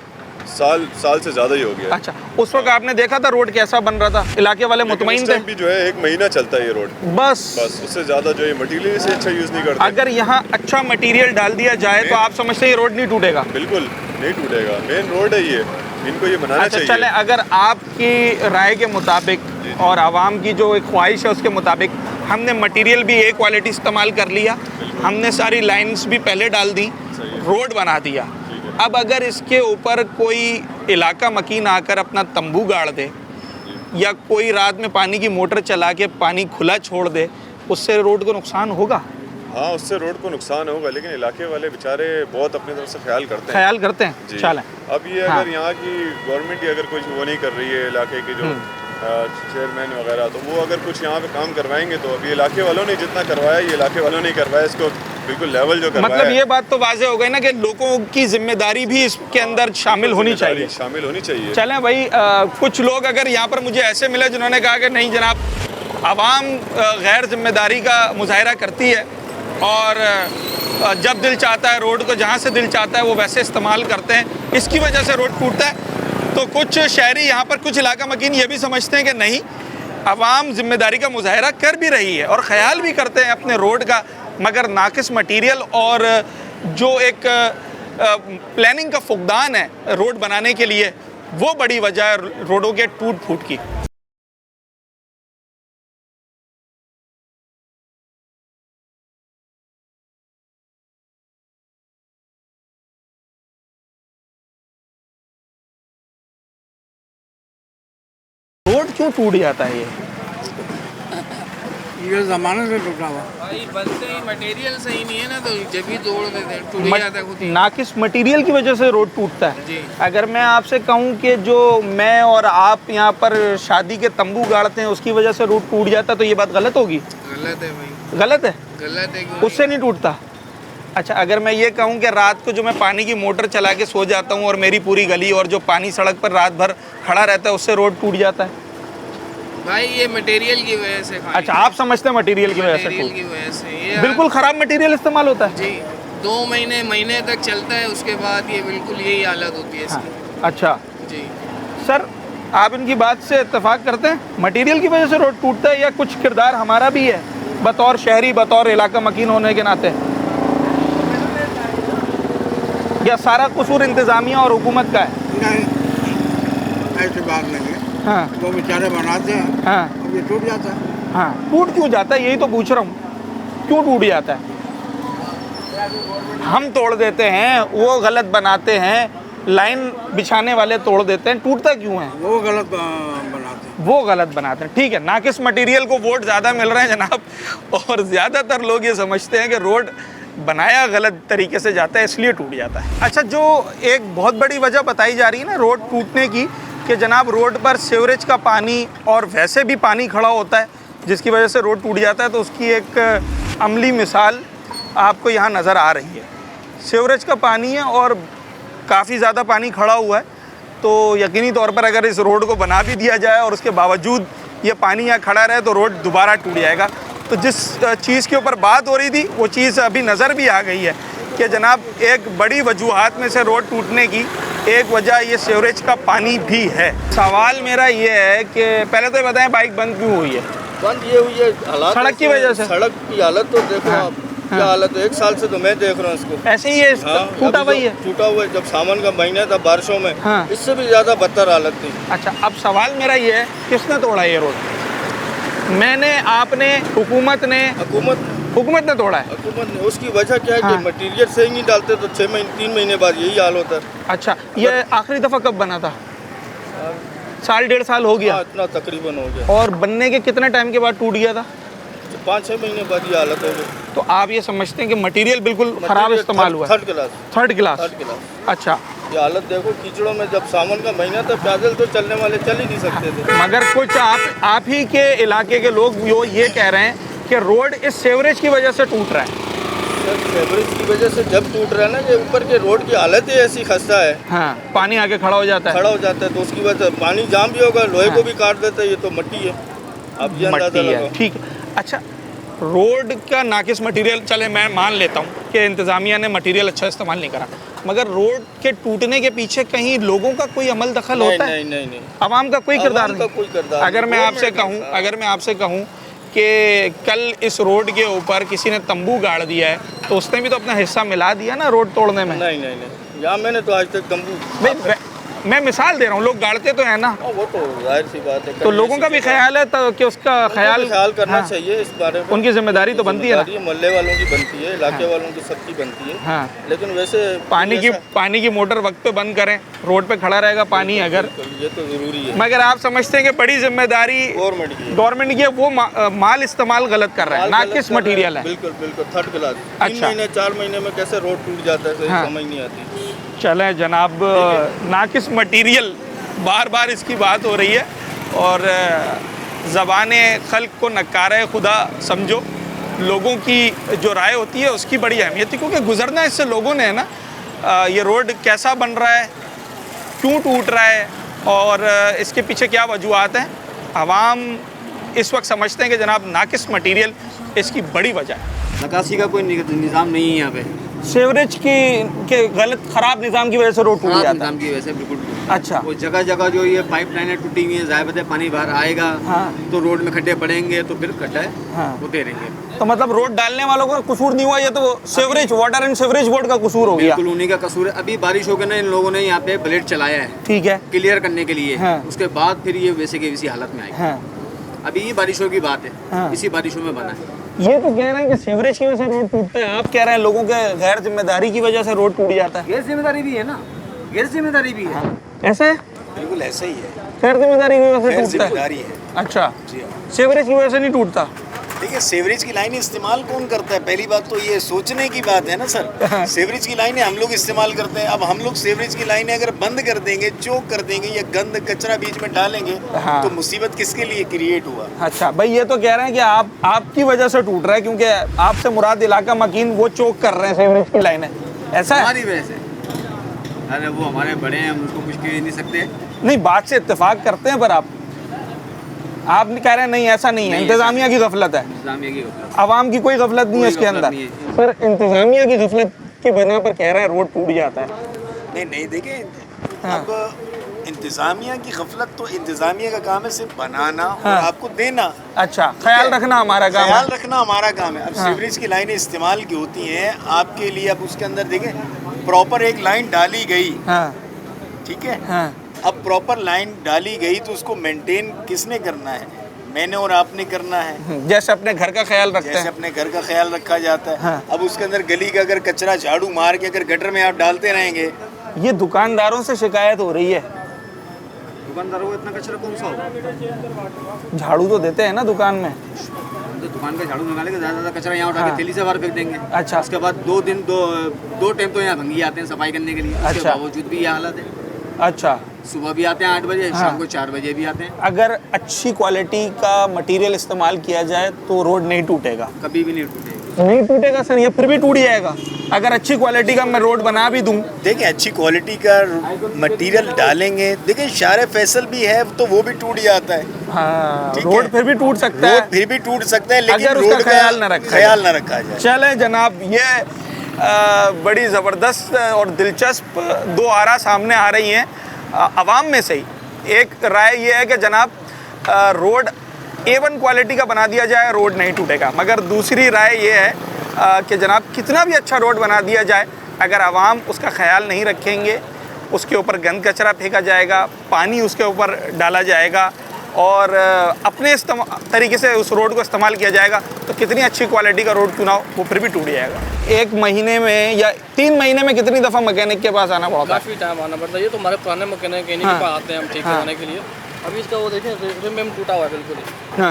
Speaker 6: साल से ज्यादा ही हो गया।
Speaker 1: अच्छा, उस वक्त आपने देखा था रोड कैसा बन रहा था? इलाके वाले
Speaker 6: लेकिन
Speaker 1: मुतमईन
Speaker 6: उस
Speaker 1: थे?
Speaker 6: टाइम भी जो है 1 महीना चलता है ये रोड,
Speaker 1: बस
Speaker 6: उससे ज्यादा जो है मटेरियल से अच्छा यूज नहीं करते।
Speaker 1: अगर यहाँ अच्छा मटेरियल डाल दिया जाए तो आप समझते हैं ये रोड नहीं टूटेगा?
Speaker 6: बिल्कुल नहीं टूटेगा, मेन रोड है ये, इनको ये बनाना
Speaker 1: अच्छा,
Speaker 6: चाहिए।
Speaker 1: चले अगर आपकी राय के मुताबिक और आवाम की जो एक ख्वाहिश है उसके मुताबिक हमने मटेरियल भी ए क्वालिटी इस्तेमाल कर लिया, हमने सारी लाइंस भी पहले डाल दी, रोड बना दिया, अब अगर इसके ऊपर कोई इलाका मकीन आकर अपना तंबू गाड़ दे या कोई रात में पानी की मोटर चला के पानी खुला छोड़ दे, उससे रोड को नुकसान होगा?
Speaker 6: हाँ, उससे रोड को नुकसान होगा, लेकिन इलाके वाले बेचारे बहुत अपनी तरफ से ख्याल करते हैं।
Speaker 1: ख्याल करते हैं,
Speaker 6: जी।
Speaker 1: चलें।
Speaker 6: अब ये
Speaker 1: हाँ।
Speaker 6: अगर यहाँ की गवर्नमेंट ही अगर कुछ वो नहीं कर रही है, इलाके की जो चेयरमैन वगैरह, तो वो अगर कुछ यहाँ पे काम करवाएंगे तो अभी इलाके वालों ने जितना करवाया ये इलाके वालों ने करवाया, इसको बिल्कुल लेवल जो करवाया
Speaker 1: मतलब ये बात तो वाजे हो गई ना कि लोगों की जिम्मेदारी भी इसके अंदर शामिल होनी चाहिए।
Speaker 6: शामिल होनी चाहिए।
Speaker 1: चलें भाई, कुछ लोग अगर यहाँ पर मुझे ऐसे मिले जिन्होंने कहा कि नहीं जनाब, आवाम गैर जिम्मेदारी का मुजाहरा करती है और जब दिल चाहता है रोड को जहाँ से दिल चाहता है वो वैसे इस्तेमाल करते हैं, इसकी वजह से रोड टूटता है। तो कुछ शहरी यहाँ पर, कुछ इलाका मकीन ये भी समझते हैं कि नहीं, आवाम जिम्मेदारी का मुजाहरा कर भी रही है और ख्याल भी करते हैं अपने रोड का, मगर नाकिस मटीरियल और जो एक प्लानिंग का फुकदान है रोड बनाने के लिए, वो बड़ी वजह है रोडों के टूट फूट की। रोड क्यों टूट जाता है
Speaker 7: ये ज़माने से टूटा हुआ।
Speaker 8: भाई बनते ही मटेरियल सही नहीं है ना, तो जब ही तोड़ देते हैं, टूट जाता है खुद ही।
Speaker 1: नाकिस मटेरियल की वजह से रोड टूटता है।
Speaker 8: जी।
Speaker 1: अगर मैं आपसे कहूं कि जो मैं और आप यहाँ पर शादी के तंबू गाड़ते हैं उसकी वजह से रोड टूट जाता है, तो ये बात गलत होगी?
Speaker 8: गलत है भाई,
Speaker 1: गलत है,
Speaker 8: गलत है। क्यों
Speaker 1: उससे नहीं टूटता? अच्छा, अगर मैं ये कहूँ कि रात को जो मैं पानी की मोटर चला के सो जाता हूँ और मेरी पूरी गली और जो पानी सड़क पर रात भर खड़ा रहता है उससे रोड टूट जाता है?
Speaker 8: भाई ये मटेरियल की वजह से खाली।
Speaker 1: अच्छा, आप समझते हैं मटेरियल की वजह से
Speaker 8: मटेरियल
Speaker 1: टूट?
Speaker 8: की वजह से ये
Speaker 1: बिल्कुल ख़राब मटेरियल इस्तेमाल होता है
Speaker 8: जी, 2 महीने तक चलता है, उसके बाद ये बिल्कुल यही हालत होती है इसकी।
Speaker 1: अच्छा
Speaker 8: जी।
Speaker 1: सर, आप इनकी बात से इत्तेफाक करते हैं, मटेरियल की वजह से रोड टूटता है, या कुछ किरदार हमारा भी है बतौर शहरी, बतौर इलाका मकीन होने के नाते, या सारा कसूर इंतज़ामिया और हुकूमत का है?
Speaker 7: नहीं, ऐसी बात नहीं है।
Speaker 1: हाँ
Speaker 7: वो बेचारे बनाते हैं,
Speaker 1: हाँ
Speaker 7: अब ये टूट जाता है।
Speaker 1: हाँ, टूट क्यों जाता है, यही तो पूछ रहा हूँ, क्यों टूट जाता है? हम तोड़ देते हैं, वो गलत बनाते हैं, लाइन बिछाने वाले तोड़ देते हैं, टूटता क्यों है?
Speaker 7: वो गलत बनाते हैं।
Speaker 1: वो गलत बनाते हैं। ठीक है, नाकिस मटेरियल को वोट ज़्यादा मिल रहे हैं जनाब, और ज़्यादातर लोग ये समझते हैं कि रोड बनाया गलत तरीके से जाता है इसलिए टूट जाता है। अच्छा, जो एक बहुत बड़ी वजह बताई जा रही है ना रोड टूटने की, कि जनाब रोड पर सीवरेज का पानी और वैसे भी पानी खड़ा होता है जिसकी वजह से रोड टूट जाता है, तो उसकी एक अमली मिसाल आपको यहाँ नज़र आ रही है। सीवरेज का पानी है और काफ़ी ज़्यादा पानी खड़ा हुआ है, तो यकीनी तौर पर अगर इस रोड को बना भी दिया जाए और उसके बावजूद ये पानी यहाँ खड़ा रहे तो रोड दोबारा टूट जाएगा। तो जिस चीज़ के ऊपर बात हो रही थी वो चीज़ अभी नज़र भी आ गई है कि जनाब एक बड़ी वजूहात में से रोड टूटने की एक वजह ये सीवरेज का पानी भी है। सवाल मेरा ये है कि पहले तो ये बताएं बाइक बंद क्यों हुई है?
Speaker 3: बंद ये हुई है हालात
Speaker 1: सड़क की वजह से?
Speaker 3: सड़क की हालत तो देखो
Speaker 1: हाँ।
Speaker 3: आप,
Speaker 9: क्या हालत है, 1 साल से तो मैं देख रहा हूँ इसको।
Speaker 1: ऐसे ही है,
Speaker 9: हाँ,
Speaker 1: टूटा हुआ ही है।
Speaker 9: टूटा हुआ है। जब सावन का महीना था बारिशों में,
Speaker 1: हाँ।
Speaker 9: इससे भी ज़्यादा बदतर हालत थी।
Speaker 1: अच्छा, अब सवाल मेरा ये है, किसने तोड़ा ये रोड? मैंने, आपने, हुकूमत ने? हुकूमत ने तोड़ा है।
Speaker 9: हुकूमत ने, उसकी वजह क्या है
Speaker 1: हाँ।
Speaker 9: कि मटीरियल सही नहीं डालते तो 3 महीने बाद यही हाल होता है।
Speaker 1: अच्छा, ये आखिरी दफ़ा कब बना था? 1.5 साल हो गया।
Speaker 9: हाँ, इतना तकरीबन हो गया।
Speaker 1: और बनने के कितने टाइम के बाद टूट गया था?
Speaker 9: 5-6 महीने बाद ये हालत हो गई।
Speaker 1: तो आप ये समझते हैं कि मटेरियल बिल्कुल ख़राब इस्तेमाल हुआ है?
Speaker 9: Third class.
Speaker 1: Third class. अच्छा,
Speaker 9: ये हालत देखो, कीचड़ों में जब सावन का महीना था, पैदल तो चलने वाले चल ही नहीं सकते थे।
Speaker 1: मगर कुछ आप ही के इलाके के लोग ये कह रहे हैं कि रोड इस सेवरेज की वजह से टूट रहा है।
Speaker 9: सर, सेवरेज की वजह से जब टूट रहा है ना, कि ऊपर के रोड की हालत ही ऐसी खस्ता है।
Speaker 1: हाँ, पानी आके खड़ा हो जाता है।
Speaker 9: खड़ा हो जाता है तो उसकी वजह से पानी जाम भी होगा, लोहे को भी काट देता है। ये तो मट्टी है, आप ये अंदाजा
Speaker 1: मट्टी है,
Speaker 9: लगाओ।
Speaker 1: ठीक है। अच्छा, रोड का नाकिस मटेरियल, चले मैं मान लेता हूँ कि इंतज़ामिया ने मटेरियल अच्छा इस्तेमाल नहीं करा, मगर रोड के टूटने के पीछे कहीं लोगों का कोई अमल दखल होता है?
Speaker 9: नहीं।
Speaker 1: आवाम का कोई किरदार
Speaker 9: आवाम का कोई किरदार
Speaker 1: नहीं?
Speaker 9: नहीं।
Speaker 1: अगर मैं आपसे कहूँ कि कल इस रोड के ऊपर किसी ने तंबू गाड़ दिया है, तो उसने भी तो अपना हिस्सा मिला दिया ना रोड तोड़ने में?
Speaker 9: नहीं, यहाँ मैंने तो आज तक तंबू,
Speaker 1: मैं मिसाल दे रहा हूँ, लोग गाड़ते तो है ना।
Speaker 9: वो तो जाहिर सी बात है।
Speaker 1: तो लोगों का भी ख्याल है तो कि उसका ख्याल
Speaker 9: करना चाहिए इस बारे में।
Speaker 1: उनकी जिम्मेदारी तो बनती है ना।
Speaker 9: मोहल्ले वालों की बनती है, इलाके वालों की, सबकी बनती है।
Speaker 1: हाँ।
Speaker 9: लेकिन वैसे
Speaker 1: पानी की मोटर वक्त पे बंद करें, रोड पे खड़ा रहेगा पानी अगर,
Speaker 9: ये तो जरूरी है।
Speaker 1: मगर आप समझते हैं कि बड़ी जिम्मेदारी गवर्नमेंट की है, वो माल इस्तेमाल गलत कर रहा है, ना किस मटीरियल है।
Speaker 9: बिल्कुल थर्ड क्लास। 3 महीने 4 महीने में कैसे रोड टूट जाता है, समझ नहीं आती।
Speaker 1: चलें जनाब, नाकिस मटीरियल, बार बार इसकी बात हो रही है और ज़बाने खल्क को नकारे खुदा समझो। लोगों की जो राय होती है उसकी बड़ी अहमियत है, क्योंकि गुजरना इससे लोगों ने है ना। ये रोड कैसा बन रहा है, क्यों टूट रहा है और इसके पीछे क्या वजूहात हैं, आवाम इस वक्त समझते हैं कि जनाब नाकिस मटीरियल इसकी बड़ी वजह है।
Speaker 3: निकासी का कोई निज़ाम नहीं है यहाँ पे।
Speaker 1: सेवरेज के गलत ख़राब निज़ाम की वजह से रोड टूट जाता है।
Speaker 3: निज़ाम की वजह से बिल्कुल।
Speaker 1: अच्छा,
Speaker 3: वो जगह जगह जो ये पाइप लाइनें टूटी हुई हैं, ज़ाहिर है पानी बाहर आएगा।
Speaker 1: हाँ।
Speaker 3: तो रोड में खड्डे पड़ेंगे तो फिर खड्डे होते रहेंगे।
Speaker 1: तो मतलब रोड डालने वालों का कसूर नहीं हुआ, ये तो sewerage, water and sewerage board का कसूर हो गया।
Speaker 3: बिल्कुल उन्हीं का कसूर है। अभी बारिश हो गई ना, इन लोगों ने यहाँ पे ब्लेड चलाया है,
Speaker 1: ठीक है,
Speaker 3: क्लियर करने के लिए।
Speaker 1: हाँ।
Speaker 3: उसके बाद फिर ये वैसे की वैसी हालत में आएगी।
Speaker 1: हाँ।
Speaker 3: अभी ये बारिशों की बात है।
Speaker 1: हाँ।
Speaker 3: इसी बारिशों में बना है।
Speaker 1: ये तो कह रहे हैं कि सेवरेज की वजह से रोड टूटता है, आप कह रहे हैं लोगों के गैर जिम्मेदारी की वजह से रोड टूट जाता है।
Speaker 3: गैर जिम्मेदारी भी है ना, गैर जिम्मेदारी भी है।
Speaker 1: ऐसा है?
Speaker 2: बिल्कुल ऐसा ही है,
Speaker 1: गैर जिम्मेदारी की वजह से टूटता है।
Speaker 2: जिम्मेदारी है।
Speaker 1: अच्छा, सेवरेज की वजह से नहीं टूटता?
Speaker 2: देखिए, सेवरेज की लाइनें इस्तेमाल कौन करता है? पहली बात तो ये सोचने की बात है ना सर। सेवरेज की लाइनें हम लोग इस्तेमाल करते हैं। अब हम लोग सेवरेज की लाइनें अगर बंद कर देंगे, चोक कर देंगे या गंद कचरा बीच में डालेंगे,
Speaker 1: हाँ।
Speaker 2: तो मुसीबत किसके लिए क्रिएट हुआ?
Speaker 1: अच्छा भाई, ये तो कह रहे हैं कि आपकी वजह से टूट रहा है, क्योंकि आपसे मुराद इलाका मकीन वो चोक कर रहे हैं सेवरेज की लाइनें, ऐसा है?
Speaker 3: हमारी वजह से। अरे वो हमारे बड़े हैं, हम उसको कुछ कह नहीं सकते।
Speaker 1: नहीं, बात से इत्तेफाक करते हैं, पर आप कह रहे हैं नहीं ऐसा नहीं है, इंतजामिया की गफलत है।
Speaker 3: इंतजामिया की गफलत,
Speaker 1: आवाम की कोई गफलत नहीं है इसके अंदर। पर इंतजामिया की गफलत की बना पर कह रहे हैं रोड टूट जाता है।
Speaker 2: नहीं देखिए, अब इंतजामिया की गफलत तो इंतजामिया का काम है सिर्फ बनाना और आपको देना।
Speaker 1: अच्छा, ख्याल रखना हमारा काम है।
Speaker 2: ख्याल रखना हमारा काम है। अब सीवरेज की लाइनें इस्तेमाल की होती हैं आपके लिए। अब उसके अंदर देखें, प्रॉपर एक लाइन डाली गई, ठीक है। अब प्रॉपर लाइन डाली गई तो उसको मेंटेन किसने करना है? मैंने और आपने करना है।
Speaker 1: जैसे अपने घर का ख्याल रखते हैं,
Speaker 2: जैसे अपने घर का ख्याल रखा जाता है। अब उसके अंदर गली का अगर कचरा झाड़ू मार के अगर गटर में आप डालते रहेंगे।
Speaker 1: ये दुकानदारों से शिकायत हो रही है।
Speaker 3: दुकानदारों को इतना कचरा कौन सा होगा?
Speaker 1: झाड़ू तो देते हैं ना दुकान में।
Speaker 3: तो दुकान का झाड़ू निकालेंगे, ज़्यादा कचरा यहाँ उठा के थैली से बाहर फेंक देंगे।
Speaker 1: अच्छा,
Speaker 3: उसके बाद 2 टाइम तो यहाँ भंगी आते हैं सफाई करने के लिए। उसके बावजूद भी यह हालत है।
Speaker 1: अच्छा,
Speaker 3: सुबह भी आते हैं 8 बजे, शाम को 4 बजे भी आते हैं।
Speaker 1: अगर अच्छी क्वालिटी का मटेरियल इस्तेमाल किया जाए तो रोड नहीं टूटेगा,
Speaker 3: कभी भी नहीं टूटेगा।
Speaker 1: नहीं टूटेगा सर, ये फिर भी टूट जाएगा अगर अच्छी क्वालिटी का मैं रोड बना भी दूं।
Speaker 2: देखिए, अच्छी क्वालिटी का मटेरियल डालेंगे। देखिए, शारे फैसल भी है तो वो भी टूट जाता है।
Speaker 1: हाँ, रोड फिर भी टूट सकता है।
Speaker 2: रोड फिर भी टूट सकता है, लेकिन
Speaker 1: अगर
Speaker 2: रोड
Speaker 1: उसका ख्याल न रखा जाए। चले जनाब, ये बड़ी ज़बरदस्त और दिलचस्प 2 आरा सामने आ रही हैं अवाम में से ही। एक राय ये है कि जनाब रोड A1 क्वालिटी का बना दिया जाए, रोड नहीं टूटेगा। मगर दूसरी राय ये है कि जनाब कितना भी अच्छा रोड बना दिया जाए, अगर आवाम उसका ख्याल नहीं रखेंगे, उसके ऊपर गंद कचरा फेंका जाएगा, पानी उसके ऊपर डाला जाएगा और अपने तरीके से उस रोड को इस्तेमाल किया जाएगा, तो कितनी अच्छी क्वालिटी का रोड क्यों ना हो, वो फिर भी टूट जाएगा। एक महीने में या 3 महीने में कितनी दफ़ा मैकेनिक के पास आना पड़ता है?
Speaker 10: काफ़ी टाइम आना पड़ता है। ये तो हमारे पुराने मैकेनिक इन्हीं के पास आते हैं हम ठीक करवाने के लिए। अभी इसका वो देखें रिम टूटा हुआ है बिल्कुल ही,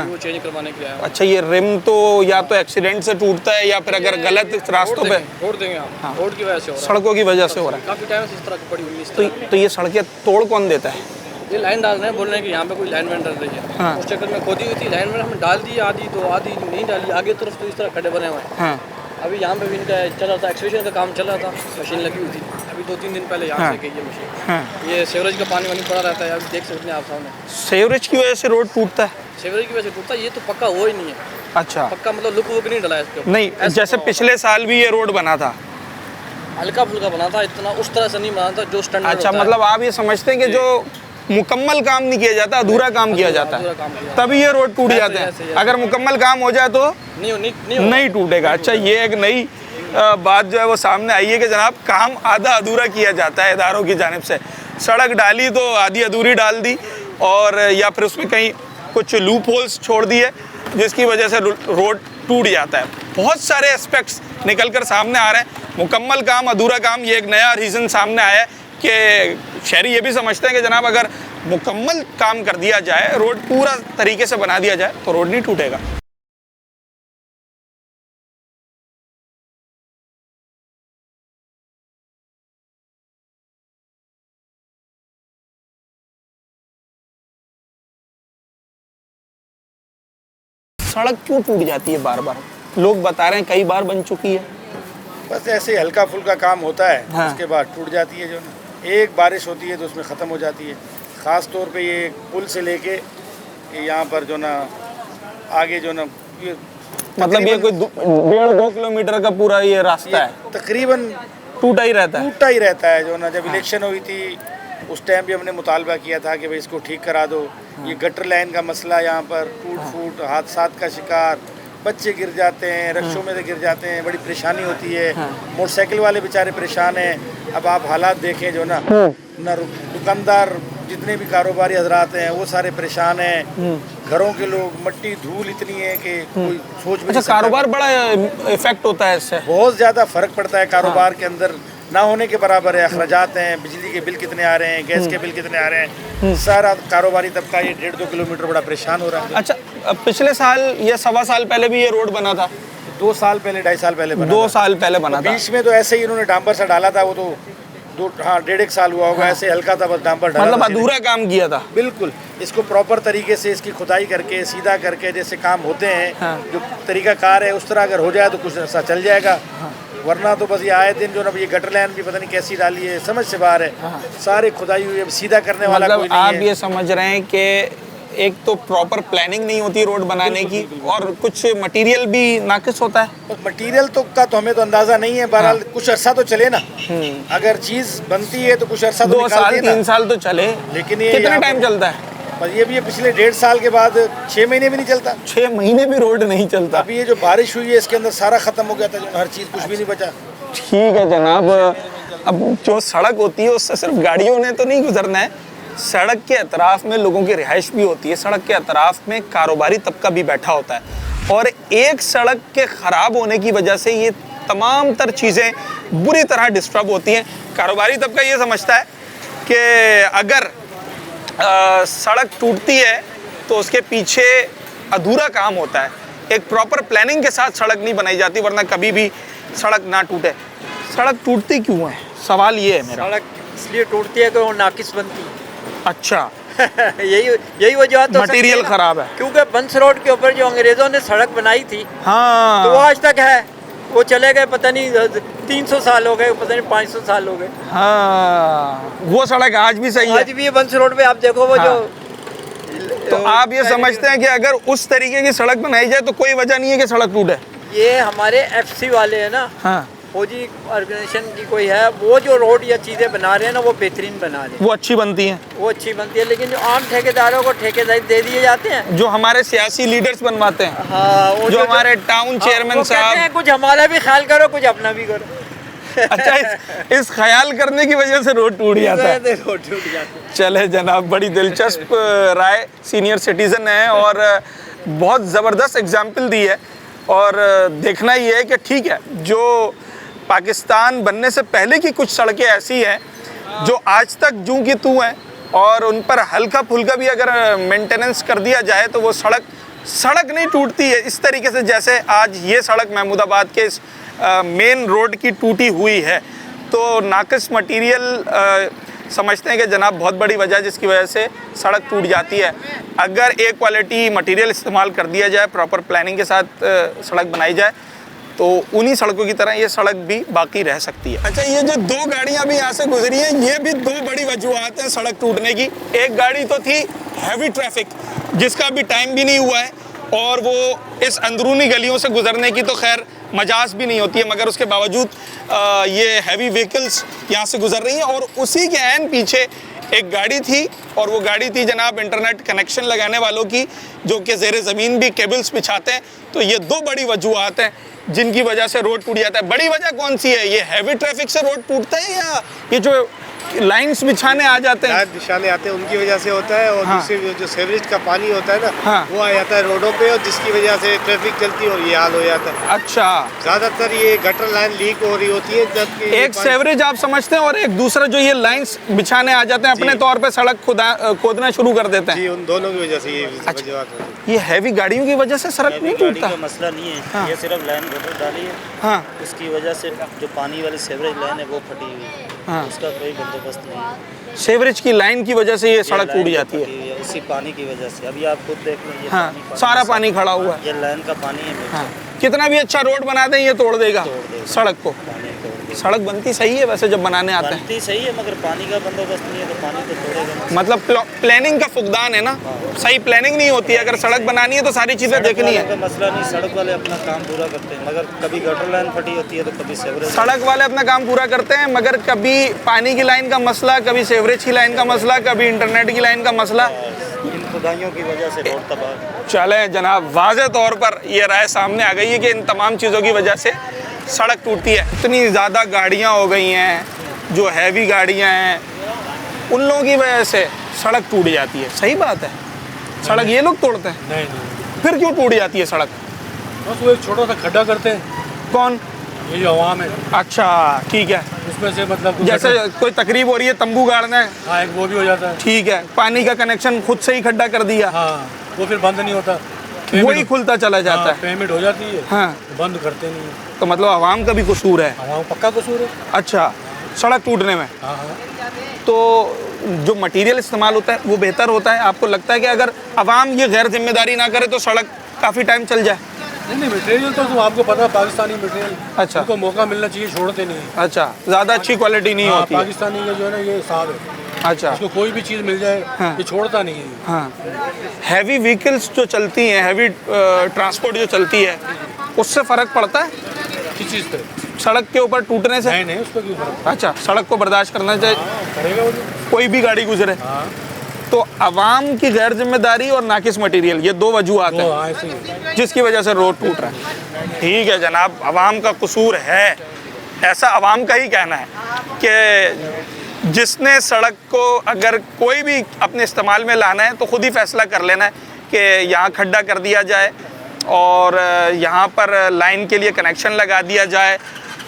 Speaker 10: वो चेंज करवाने के लिए आया।
Speaker 1: अच्छा, ये रिम तो या तो एक्सीडेंट से टूटता है या फिर अगर गलत रास्तों पे
Speaker 10: रोड देंगे हम, रोड की वजह से हो रहा है,
Speaker 1: सड़कों की वजह से हो रहा है।
Speaker 10: काफ़ी टाइम से इस तरह की पड़ी हुई है।
Speaker 1: तो ये सड़कें तोड़ कौन देता है?
Speaker 10: ये लाइन डाल रहे हैं, बोल रहे हैं कि यहाँ पे कोई लाइन वैन डल रही है। उस चक्कर में खोदी हुई थी लाइन वैन, हमने डाल दी आधी, तो आधी नहीं डाली, आगे तरफ तो इस तरह खड्डे बने हुए हैं। अभी यहाँ पे भी इनका चल रहा था, एक्सक्रीशन का काम चल रहा था, मशीन लगी हुई थी। अभी 2-3 दिन पहले यहाँ से गई है मशीन। ये सीवरेज का पानी वानी पड़ा रहता है, अभी देख सकते हैं आप सामने।
Speaker 1: सीवरेज की वजह से रोड टूटता है?
Speaker 10: सीवरेज की वजह से टूटता है, ये तो पक्का हो ही नहीं है।
Speaker 1: अच्छा,
Speaker 10: पक्का मतलब लुक वुक नहीं डला है इसके ऊपर।
Speaker 1: नहीं, जैसे पिछले साल भी ये रोड बना था,
Speaker 10: हल्का फुल्का बना था, इतना उस तरह से नहीं बना था जो स्टैंडर्ड।
Speaker 1: अच्छा, मतलब आप ये समझते हैं कि जो मुकम्मल काम नहीं किया जाता, अधूरा काम किया जाता है, तभी ये रोड टूट जाते हैं। अगर मुकम्मल काम हो जाए तो नहीं टूटेगा। अच्छा, ये एक नई बात जो है वो सामने आई है कि जनाब काम आधा अधूरा किया जाता है इदारों की जानिब से। सड़क डाली तो आधी अधूरी डाल दी, और या फिर उसमें कहीं कुछ लूप होल्स छोड़ दिए जिसकी वजह से रोड टूट जाता है। बहुत सारे एस्पेक्ट्स निकल कर सामने आ रहे हैं। मुकम्मल काम, अधूरा काम, ये एक नया रीज़न सामने आया है कि शहरी ये भी समझते हैं कि जनाब अगर मुकम्मल काम कर दिया जाए, रोड पूरा तरीके से बना दिया जाए, तो रोड नहीं टूटेगा। सड़क क्यों टूट जाती है बार बार? लोग बता रहे हैं कई बार बन चुकी है।
Speaker 11: बस ऐसे ही हल्का फुल्का काम होता है, उसके बाद टूट जाती है। जो एक बारिश होती है तो उसमें ख़त्म हो जाती है। ख़ास तौर पे ये पुल से लेके यहाँ पर जो ना आगे जो ना ये
Speaker 1: मतलब ये कोई 1.5-2 किलोमीटर का पूरा ये रास्ता है,
Speaker 11: तकरीबन
Speaker 1: टूटा ही रहता है।
Speaker 11: जो ना जब इलेक्शन हुई थी उस टाइम भी हमने मुतालबा किया था कि भाई इसको ठीक करा दो। ये गटर लाइन का मसला यहाँ पर टूट फूट, हादसात का शिकार, बच्चे गिर जाते हैं, रक्षों में से गिर जाते हैं, बड़ी परेशानी होती है। मोटरसाइकिल वाले बेचारे परेशान हैं। अब आप हालात देखें जो ना दुकानदार जितने भी कारोबारी हजरात हैं वो सारे परेशान हैं। घरों के लोग, मट्टी धूल इतनी है कि कोई सोच भी नहीं सकता।
Speaker 1: कारोबार बड़ा इफेक्ट होता है इससे,
Speaker 11: बहुत ज़्यादा फ़र्क पड़ता है कारोबार के अंदर, ना होने के बराबर है। अखराजात हैं, बिजली के बिल कितने आ रहे हैं, गैस के बिल कितने आ रहे हैं, सारा कारोबारी तबका ये 1.5-2 किलोमीटर बड़ा परेशान हो रहा है।
Speaker 1: अच्छा, पिछले साल या 1.25 साल पहले भी ये रोड बना था?
Speaker 11: 2 साल पहले, 2.5 साल पहले बना
Speaker 1: 2 साल पहले बना था।
Speaker 11: बीच में तो ऐसे ही इन्होंने डांबर सा डाला था, वो तो 1.5 साल हुआ होगा। ऐसे हल्का था, बस डांबर डाला,
Speaker 1: मतलब अधूरा काम किया था।
Speaker 11: बिल्कुल। इसको प्रॉपर तरीके से इसकी खुदाई करके सीधा करके जैसे काम होते हैं, जो तरीका कार है उस तरह अगर हो जाए तो कुछ ऐसा चल जाएगा। वरना तो बस ये आए दिन जो ना ये गटर लाइन भी पता नहीं कैसी डाली है, समझ से बाहर है। सारी खुदाई हुई है, सीधा करने वाला कोई नहीं है।
Speaker 1: आप ये समझ रहे हैं कि एक तो प्रॉपर प्लानिंग नहीं होती रोड बनाने की, और कुछ मटेरियल भी नाकिस होता है।
Speaker 11: मटेरियल तो का तो हमें तो अंदाजा नहीं है। बहरहाल कुछ अरसा तो चले ना, अगर चीज बनती है तो कुछ अरसा तो
Speaker 1: 2 साल 3 साल तो चले,
Speaker 11: लेकिन ये
Speaker 1: कितना टाइम चलता है?
Speaker 11: पर ये भी पिछले 1.5 साल के बाद 6 महीने भी नहीं चलता।
Speaker 1: 6 महीने भी रोड नहीं चलता।
Speaker 11: अभी ये जो बारिश हुई है इसके अंदर सारा खत्म हो गया था, जो हर चीज, कुछ भी नहीं बचा।
Speaker 1: ठीक है जनाब, अब जो सड़क होती है उससे सिर्फ गाड़ियों ने तो नहीं गुजरना है, सड़क के अतराफ में लोगों की रिहाइश भी होती है, सड़क के अतराफ में कारोबारी तबका भी बैठा होता है, और एक सड़क के ख़राब होने की वजह से ये तमाम तर चीज़ें बुरी तरह डिस्टर्ब होती हैं। कारोबारी तबका ये समझता है कि अगर सड़क टूटती है तो उसके पीछे अधूरा काम होता है, एक प्रॉपर प्लानिंग के साथ सड़क नहीं बनाई जाती, वरना कभी भी सड़क ना टूटे। सड़क टूटती क्यों है, सवाल ये है मेरा।
Speaker 12: सड़क इसलिए टूटती है कि वो नाकिस बनती है।
Speaker 1: अच्छा
Speaker 12: यही वजह तो
Speaker 1: मटेरियल खराब है,
Speaker 12: क्योंकि बंस रोड के ऊपर जो अंग्रेजों ने सड़क बनाई थी,
Speaker 1: हाँ,
Speaker 12: तो वो आज तक है। वो चले गए, पता नहीं 300 साल हो गए, पता नहीं 500 साल हो गए।
Speaker 1: हाँ, वो सड़क आज भी सही है।
Speaker 12: आज भी बंस रोड पे आप देखो वो जो
Speaker 1: तो आप ये समझते हैं कि अगर उस तरीके की सड़क बनाई जाए तो कोई वजह नहीं है कि सड़क टूटे?
Speaker 12: ये हमारे FC वाले हैं ना,
Speaker 1: हाँ,
Speaker 12: फौजी ऑर्गेनाइजेशन की कोई है, वो जो रोड या चीज़ें बना रहे हैं ना वो बेहतरीन बना रहे हैं,
Speaker 1: वो अच्छी बनती हैं,
Speaker 12: वो अच्छी बनती है। लेकिन जो आम ठेकेदारों को ठेकेदारी दे दिए जाते हैं,
Speaker 1: जो हमारे सियासी लीडर्स बनवाते हैं,
Speaker 12: हाँ, वो
Speaker 1: जो हमारे टाउन चेयरमैन साहब,
Speaker 12: कुछ हमारा भी ख्याल करो कुछ अपना भी करो।
Speaker 1: अच्छा, इस ख्याल करने की वजह से रोड टूट जाता है।
Speaker 12: रोड टूट जाता है।
Speaker 1: चले जनाब, बड़ी दिलचस्प राय, सीनियर सिटीज़न है और बहुत ज़बरदस्त एग्जाम्पल दी है। और देखना ये है कि ठीक है, जो पाकिस्तान बनने से पहले की कुछ सड़कें ऐसी हैं जो आज तक जूं की तूं हैं, और उन पर हल्का फुल्का भी अगर मेंटेनेंस कर दिया जाए तो वो सड़क नहीं टूटती है इस तरीके से जैसे आज ये सड़क महमूदाबाद के इस मेन रोड की टूटी हुई है। तो नाकिस मटेरियल समझते हैं कि जनाब बहुत बड़ी वजह जिसकी वजह से सड़क टूट जाती है। अगर एक क्वालिटी मटेरियल इस्तेमाल कर दिया जाए, प्रॉपर प्लानिंग के साथ सड़क बनाई जाए, तो उन्हीं सड़कों की तरह ये सड़क भी बाकी रह सकती है। अच्छा, ये जो दो गाड़ियां भी यहाँ से गुजरी हैं, ये भी दो बड़ी वजूहत हैं सड़क टूटने की। एक गाड़ी तो थी हैवी ट्रैफिक, जिसका भी टाइम भी नहीं हुआ है, और वो इस अंदरूनी गलियों से गुजरने की तो खैर मजाज भी नहीं होती है, मगर उसके बावजूद ये हैवी व्हीकल्स यहाँ से गुजर रही हैं। और उसी के ऐन पीछे एक गाड़ी थी, और वो गाड़ी थी जनाब इंटरनेट कनेक्शन लगाने वालों की, जो कि ज़ेर ज़मीन भी केबल्स बिछाते हैं। तो ये दो बड़ी वजूहत हैं जिनकी वजह से रोड टूट जाता है। बड़ी वजह कौन सी है? ये हैवी ट्रैफिक से रोड टूटता है, या ये जो लाइंस बिछाने आ जाते हैं,
Speaker 11: बिछाने आते हैं, उनकी वजह से होता है। और
Speaker 1: हाँ।
Speaker 11: दूसरी जो सीवरेज का पानी होता है ना,
Speaker 1: हाँ।
Speaker 11: वो आ जाता है रोडों पे, और जिसकी वजह से ट्रैफिक चलती है और ये हाल हो जाता है।
Speaker 1: अच्छा,
Speaker 11: ज़्यादातर ये गटर लाइन लीक हो रही होती है, जबकि
Speaker 1: एक सेवरेज आप समझते हैं, और एक दूसरा जो ये लाइंस बिछाने आ जाते हैं अपने तौर पे सड़क खोदना शुरू कर देते हैं।
Speaker 11: जी, उन दोनों की वजह से ये वजूहत है।
Speaker 1: ये हैवी गाड़ियों की वजह से सड़क नहीं टूटता?
Speaker 13: मसला नहीं है,
Speaker 1: हाँ।
Speaker 13: ये सिर्फ लाइन गटर डाली है,
Speaker 1: हाँ,
Speaker 13: उसकी वजह से जो पानी वाली सेवरेज लाइन है वो फटी हुई है,
Speaker 1: हाँ।
Speaker 13: उसका कोई बंदोबस्त नहीं है।
Speaker 1: सेवरेज की लाइन की वजह से ये सड़क टूट जाती है,
Speaker 13: इसी पानी की वजह से। अभी आप खुद देख लो, ये
Speaker 1: हाँ,
Speaker 13: पानी
Speaker 1: सारा पानी खड़ा हुआ है।
Speaker 13: ये लाइन का पानी है।
Speaker 1: हाँ, कितना भी अच्छा रोड बना दें ये तोड़ देगा सड़क को। सड़क बनती सही है वैसे जब बनाने आता है,
Speaker 13: बनती सही है, मगर पानी का बंदोबस्त नहीं है तो पानी तो तोड़ेगा।
Speaker 1: मतलब प्लानिंग का फुकदान है ना, सही प्लानिंग नहीं होती है। अगर सड़क बनानी है तो सारी चीज़ें देखनी है।
Speaker 13: मसला नहीं, सड़क वाले अपना काम पूरा करते हैं, मगर कभी गटर लाइन फटी होती है तो कभी सेवरेज।
Speaker 1: सड़क वाले अपना काम पूरा करते हैं, मगर कभी पानी की लाइन का मसला, कभी सेवरेज की लाइन का मसला, कभी इंटरनेट की लाइन का मसला,
Speaker 13: इन खुदाइयों की वजह से रोड तबाह।
Speaker 1: चले जनाब, वाज़ेह तौर पर ये राय सामने आ गई है कि इन तमाम चीज़ों की वजह से सड़क टूटती है। इतनी ज़्यादा गाड़ियाँ हो गई हैं जो हैवी गाड़ियाँ हैं, उन लोगों की वजह से सड़क टूट जाती है। सही बात है, सड़क ये लोग तोड़ते हैं?
Speaker 11: नहीं,
Speaker 1: फिर क्यों टूट जाती है सड़क?
Speaker 11: बस वो एक छोटा सा खड्डा करते हैं।
Speaker 1: कौन?
Speaker 11: ये जो आवाम है।
Speaker 1: अच्छा, ठीक है।
Speaker 11: उसमें से मतलब
Speaker 1: जैसे कोई तकरीब हो रही है, तंबू गाड़ना है,
Speaker 11: हाँ, एक वो भी हो जाता है।
Speaker 1: ठीक है। पानी का कनेक्शन खुद से ही खड्डा कर दिया,
Speaker 11: हाँ, वो फिर बंद नहीं होता,
Speaker 1: वही खुलता चला जाता है।
Speaker 11: पेमेंट हो जाती है,
Speaker 1: हाँ,
Speaker 11: बंद करते नहीं है।
Speaker 1: तो मतलब आवाम का भी कसूर है?
Speaker 11: आवाम पक्का कसूर है।
Speaker 1: अच्छा, सड़क टूटने में?
Speaker 11: हाँ, हाँ।
Speaker 1: तो जो मटेरियल इस्तेमाल होता है वो बेहतर होता है? आपको लगता है कि अगर आवाम ये गैर जिम्मेदारी ना करे तो सड़क काफ़ी टाइम चल जाए?
Speaker 11: नहीं, मटेरियल तो आपको पता है, पाकिस्तानी मटेरियल।
Speaker 1: अच्छा,
Speaker 11: उनको मौका मिलना चाहिए, छोड़ते नहीं है।
Speaker 1: अच्छा, ज़्यादा अच्छी क्वालिटी नहीं होती है।
Speaker 11: पाकिस्तानी का जो है ना, ये साफ है।
Speaker 1: अच्छा,
Speaker 11: उसको कोई भी चीज़ मिल जाए,
Speaker 1: हाँ,
Speaker 11: ये छोड़ता नहीं है।
Speaker 1: हाँ। हैवी व्हीकल्स जो चलती हैं, हैवी ट्रांसपोर्ट जो चलती है, उससे फ़र्क पड़ता है
Speaker 11: किस चीज़ पे?
Speaker 1: सड़क के ऊपर टूटने से?
Speaker 11: नहीं, उस पर क्यों फर्क?
Speaker 1: अच्छा, सड़क को बर्दाश्त करना चाहिए,
Speaker 11: करेगा वो
Speaker 1: कोई भी गाड़ी गुजरे। तो अवाम की गैर जिम्मेदारी और नाकिस मटेरियल, ये दो वजूहत हैं जिसकी वजह से रोड टूट रहा है। ठीक है जनाब, अवाम का कसूर है, ऐसा अवाम का ही कहना है कि जिसने सड़क को अगर कोई भी अपने इस्तेमाल में लाना है तो ख़ुद ही फैसला कर लेना है कि यहाँ खड्डा कर दिया जाए और यहाँ पर लाइन के लिए कनेक्शन लगा दिया जाए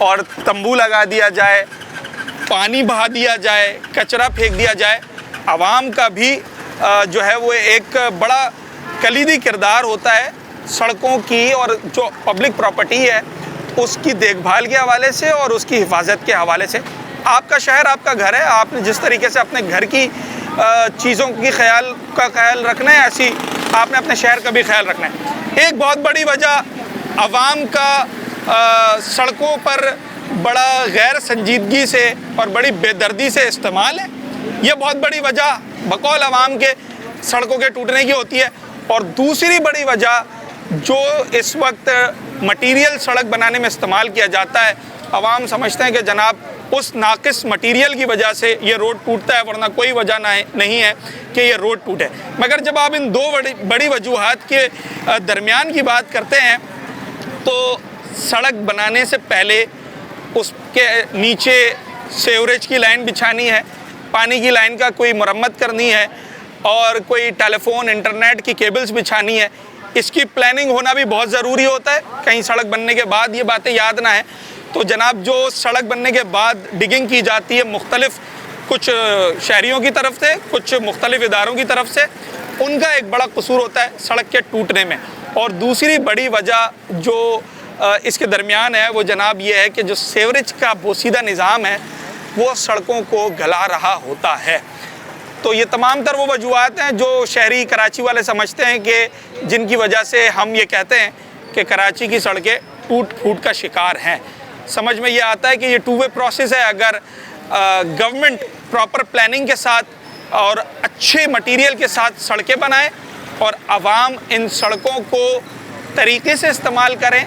Speaker 1: और तंबू लगा दिया जाए, पानी बहा दिया जाए, कचरा फेंक दिया जाए। आवाम का भी जो है वो एक बड़ा कलीदी किरदार होता है सड़कों की और जो पब्लिक प्रॉपर्टी है उसकी देखभाल के हवाले से और उसकी हिफाजत के हवाले से। आपका शहर आपका घर है, आपने जिस तरीके से अपने घर की चीज़ों की ख्याल रखना है, ऐसी आपने अपने शहर का भी ख्याल रखना है। एक बहुत बड़ी वजह आवाम का सड़कों पर बड़ा गैर संजीदगी से और बड़ी बेदर्दी से इस्तेमाल है। यह बहुत बड़ी वजह बकौल आवाम के सड़कों के टूटने की होती है। और दूसरी बड़ी वजह जो इस वक्त मटीरियल सड़क बनाने में इस्तेमाल किया जाता है आवाम समझते हैं कि जनाब उस नाकिस मटीरियल की वजह से ये रोड टूटता है, वरना कोई वजह नहीं है कि ये रोड टूटे। मगर जब आप इन दो बड़ी वजूहात के दरमियान की बात करते हैं तो सड़क बनाने से पहले उसके नीचे सीवरेज की लाइन बिछानी है, पानी की लाइन का कोई मरम्मत करनी है और कोई टेलीफोन इंटरनेट की केबल्स बिछानी है। इसकी प्लानिंग होना भी बहुत ज़रूरी होता है, कहीं सड़क बनने के बाद ये बातें याद ना है। तो जनाब जो सड़क बनने के बाद डिगिंग की जाती है मुख्तलिफ कुछ शहरियों की तरफ से, कुछ मुख्तलिफ इदारों की तरफ से, उनका एक बड़ा कसूर होता है सड़क के टूटने में। और दूसरी बड़ी वजह जो इसके दरमियान है वो जनाब ये है कि जो सीवरेज का बोसीदा निज़ाम है वो सड़कों को गला रहा होता है। तो ये तमाम तर वो वजूहात हैं जो शहरी कराची वाले समझते हैं कि जिनकी वजह से हम ये कहते हैं कि कराची की सड़कें टूट फूट का शिकार हैं। समझ में ये आता है कि ये टू वे प्रोसेस है। अगर गवर्नमेंट प्रॉपर प्लानिंग के साथ और अच्छे मटेरियल के साथ सड़कें बनाए और आवाम इन सड़कों को तरीके से इस्तेमाल करें,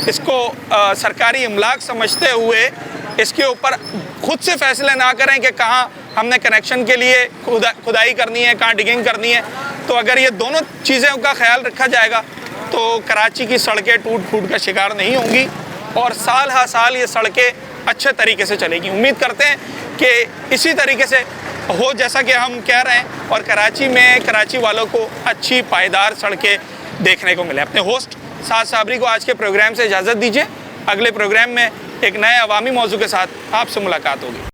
Speaker 1: इसको सरकारी इमलाक समझते हुए इसके ऊपर खुद से फैसले ना करें कि कहाँ हमने कनेक्शन के लिए खुदाई करनी है, कहाँ डिगिंग करनी है, तो अगर ये दोनों चीज़ों का ख्याल रखा जाएगा तो कराची की सड़कें टूट फूट का शिकार नहीं होंगी और साल हर साल ये सड़कें अच्छे तरीके से चलेगी। उम्मीद करते हैं कि इसी तरीके से हो जैसा कि हम कह रहे हैं और कराची में कराची वालों को अच्छी पायदार सड़कें देखने को मिले। अपने होस्ट साद साबरी को आज के प्रोग्राम से इजाज़त दीजिए। अगले प्रोग्राम में एक नए अवामी मौजू के साथ आपसे मुलाकात होगी।